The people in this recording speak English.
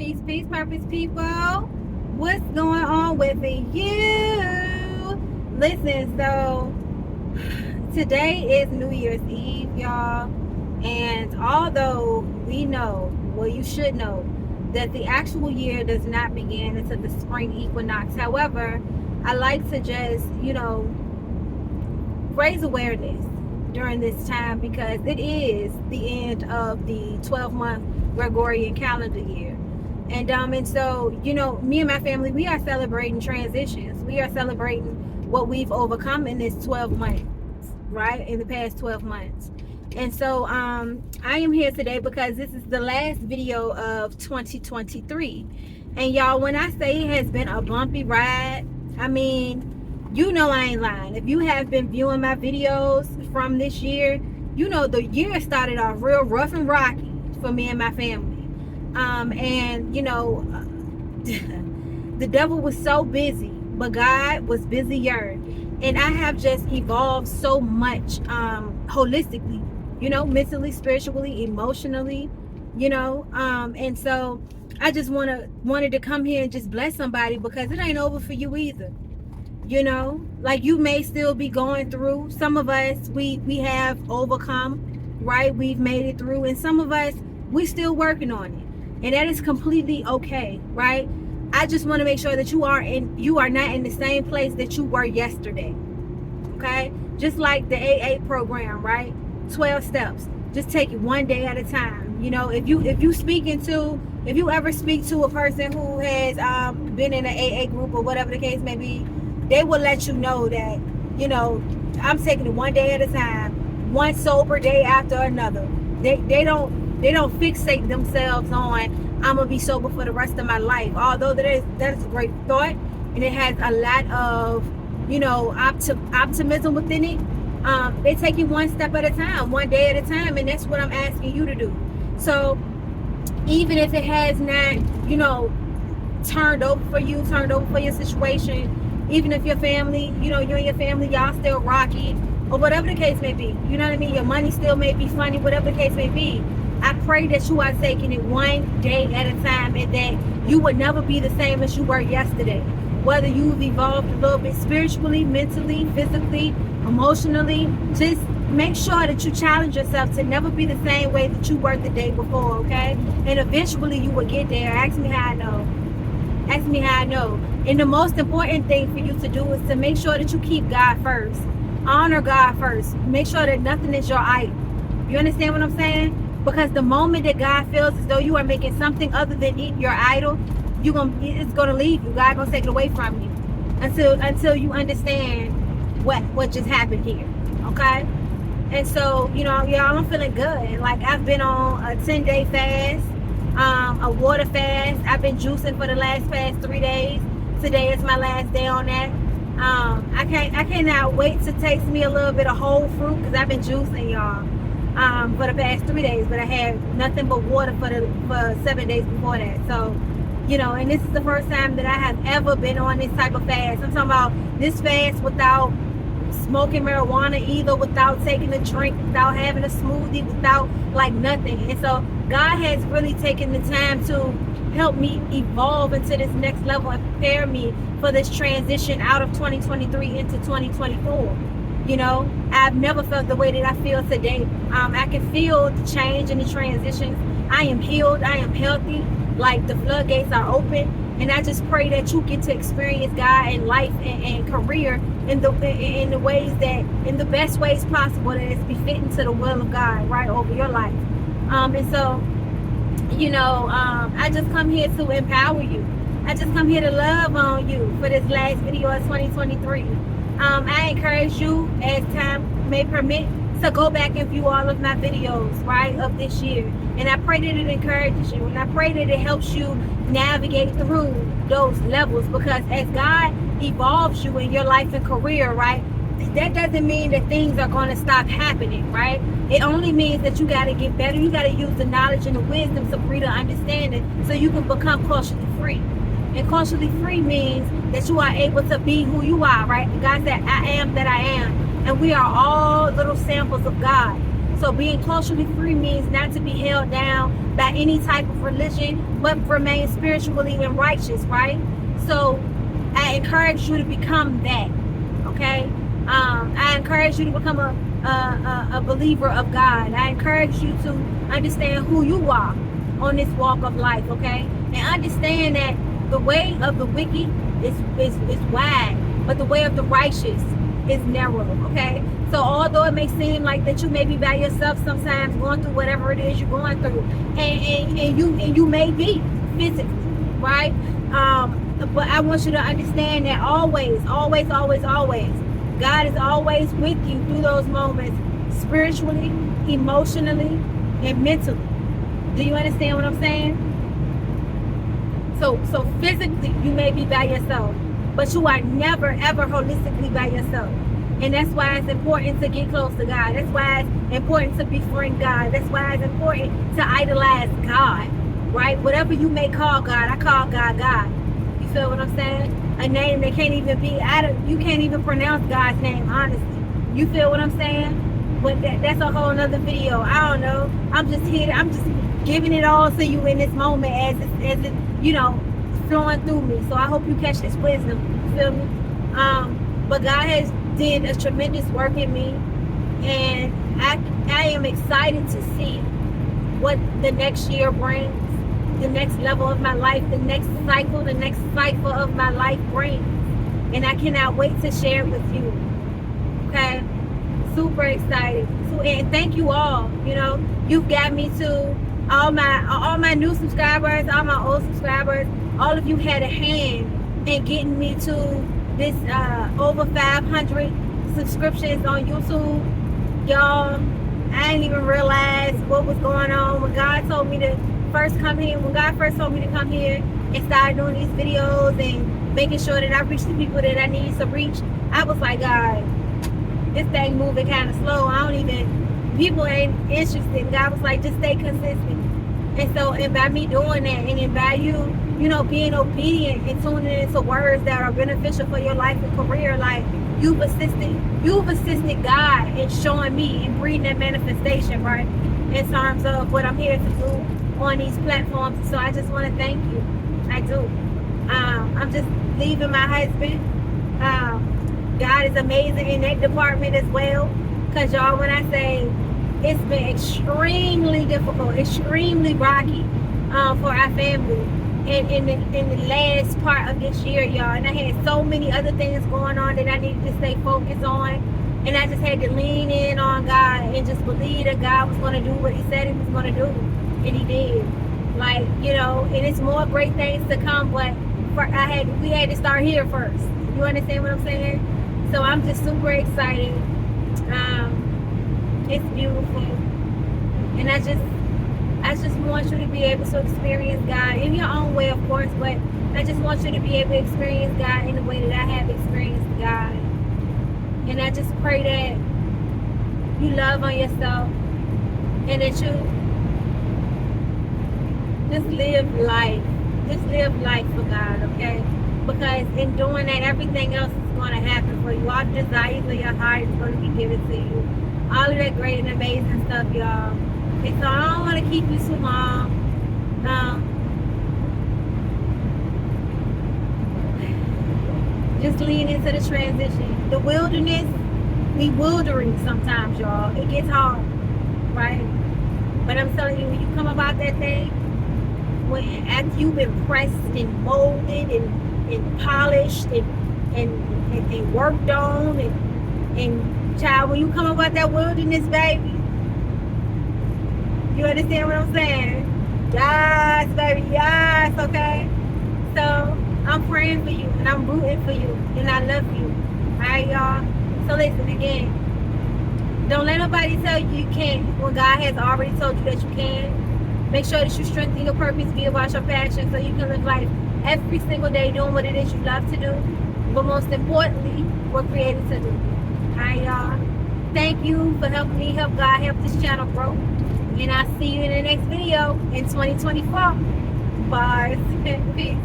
Peace, purpose, people. What's going on with you? Listen, so today is New Year's Eve, y'all. And although we know, well, you should know, that the actual year does not begin until the spring equinox. However, I like to just, raise awareness during this time because it is the end of the 12-month Gregorian calendar year. And so, me and my family, we are celebrating transitions. We are celebrating what we've overcome in this 12 months, right? In the past 12 months. And so I am here today because this is the last video of 2023. And y'all, when I say it has been a bumpy ride, I mean, I ain't lying. If you have been viewing my videos from this year, the year started off real rough and rocky for me and my family. The devil was so busy, but God was busier. And I have just evolved so much holistically, mentally, spiritually, emotionally, and so I just wanted to come here and just bless somebody because it ain't over for you either. Like you may still be going through. Some of us, we have overcome, right? We've made it through. And some of us, we still working on it. And that is completely okay, right? I just want to make sure that you are not in the same place that you were yesterday. Okay? Just like the AA program, right? 12 steps. Just take it one day at a time. If you ever speak to a person who has been in an AA group or whatever the case may be, they will let you know that, I'm taking it one day at a time, one sober day after another. They don't fixate themselves on I'm gonna be sober for the rest of my life. Although that is a great thought and it has a lot of optimism within it. They take it one step at a time, one day at a time, and that's what I'm asking you to do. So even if it has not, turned over for you, turned over for your situation, even if your family, you and your family, y'all still rocky, or whatever the case may be, you know what I mean? Your money still may be funny, whatever the case may be. I pray that you are taking it one day at a time and that you would never be the same as you were yesterday. Whether you've evolved a little bit spiritually, mentally, physically, emotionally, just make sure that you challenge yourself to never be the same way that you were the day before, okay? And eventually you will get there. Ask me how I know. Ask me how I know. And the most important thing for you to do is to make sure that you keep God first. Honor God first. Make sure that nothing is your idol. You understand what I'm saying? Because the moment that God feels as though you are making something other than your idol, it's gonna leave you. God gonna take it away from you until you understand what just happened here. Okay? And so, y'all, I'm feeling good. Like I've been on a 10-day fast, a water fast. I've been juicing for the past 3 days. Today is my last day on that. I cannot wait to taste me a little bit of whole fruit because I've been juicing, y'all, for the past 3 days. But I had nothing but water for 7 days before that. So, and this is the first time that I have ever been on this type of fast. I'm talking about this fast without smoking marijuana either, without taking a drink, without having a smoothie, without like nothing. And so God has really taken the time to help me evolve into this next level and prepare me for this transition out of 2023 into 2024. I've never felt the way that I feel today. I can feel the change and the transitions. I am healed. I am healthy. Like the floodgates are open. And I just pray that you get to experience God in life and career in the ways that, in the best ways possible, that is befitting to the will of God right over your life. And so, I just come here to empower you. I just come here to love on you for this last video of 2023. I encourage you, as time may permit, to go back and view all of my videos, right, of this year. And I pray that it encourages you. And I pray that it helps you navigate through those levels. Because as God evolves you in your life and career, right, that doesn't mean that things are going to stop happening, right? It only means that you got to get better. You got to use the knowledge and the wisdom to breed an understanding so you can become culturally free. And culturally free means that you are able to be who you are, right? God said, I am that I am. And we are all little samples of God. So being culturally free means not to be held down by any type of religion, but remain spiritually and righteous, right? So I encourage you to become that, okay? I encourage you to become a believer of God. I encourage you to understand who you are on this walk of life, okay? And understand that the way of the wicked is wide, but the way of the righteous is narrow, okay? So although it may seem like that you may be by yourself sometimes going through whatever it is you're going through, and you may be physically, right? But I want you to understand that always, God is always with you through those moments, spiritually, emotionally, and mentally. Do you understand what I'm saying? So physically, you may be by yourself, but you are never, ever holistically by yourself. And that's why it's important to get close to God. That's why it's important to befriend God. That's why it's important to idolize God, right? Whatever you may call God, I call God God. You feel what I'm saying? A name that can't even be, you can't even pronounce God's name, honestly. You feel what I'm saying? But that's a whole nother video. I don't know. I'm just here. I'm just giving it all to you in this moment as it flowing through me. So I hope you catch this wisdom. You feel me? But God has did a tremendous work in me, and I am excited to see what the next year brings, the next level of my life, the next cycle, the next cycle of my life brings. And I cannot wait to share it with you. Okay? Super excited. So, and thank you all. You've got me to all my new subscribers, all my old subscribers. All of you had a hand in getting me to this over 500 subscriptions on YouTube. Y'all, I didn't even realize what was going on when God told me to first come here. When God first told me to come here and start doing these videos and making sure that I reach the people that I need to reach, I was like, God, this thing moving kind of slow. People ain't interested. God was like, just stay consistent. And by me doing that, and then by you, being obedient and tuning into words that are beneficial for your life and career, like you've assisted God in showing me and breeding that manifestation, right? In terms of what I'm here to do on these platforms. So I just want to thank you. I do. I'm just leaving my husband. God is amazing in that department as well. Because y'all, when I say it's been extremely difficult, extremely rocky for our family in the last part of this year, y'all. And I had so many other things going on that I needed to stay focused on. And I just had to lean in on God and just believe that God was going to do what he said he was going to do. And he did. And it's more great things to come, but we had to start here first. You understand what I'm saying? So I'm just super excited. It's beautiful. And I just want you to be able to experience God in your own way, of course, but I just want you to be able to experience God in the way that I have experienced God. And I just pray that you love on yourself and that you just live life. Just live life for God, okay? Because in doing that, everything else is going to happen for you. All the desires of your heart is going to be given to you. All of that great and amazing stuff, y'all. And so I don't want to keep you too long. Just lean into the transition. The wilderness, bewildering sometimes, y'all. It gets hard, right? But I'm telling you, when you come about that thing, after you've been pressed and molded and polished and worked on and child, when you come about that wilderness, baby, you understand what I'm saying? Yes, baby, yes, okay? So I'm praying for you and I'm rooting for you and I love you. Alright, y'all? So listen again. Don't let nobody tell you you can't when God has already told you that you can. Make sure that you strengthen your purpose, be about your passion so you can live life every single day doing what it is you love to do. But most importantly, we're created to do. Alright, y'all? Thank you for helping me help God help this channel grow. And I'll see you in the next video in 2024. Bye. Peace.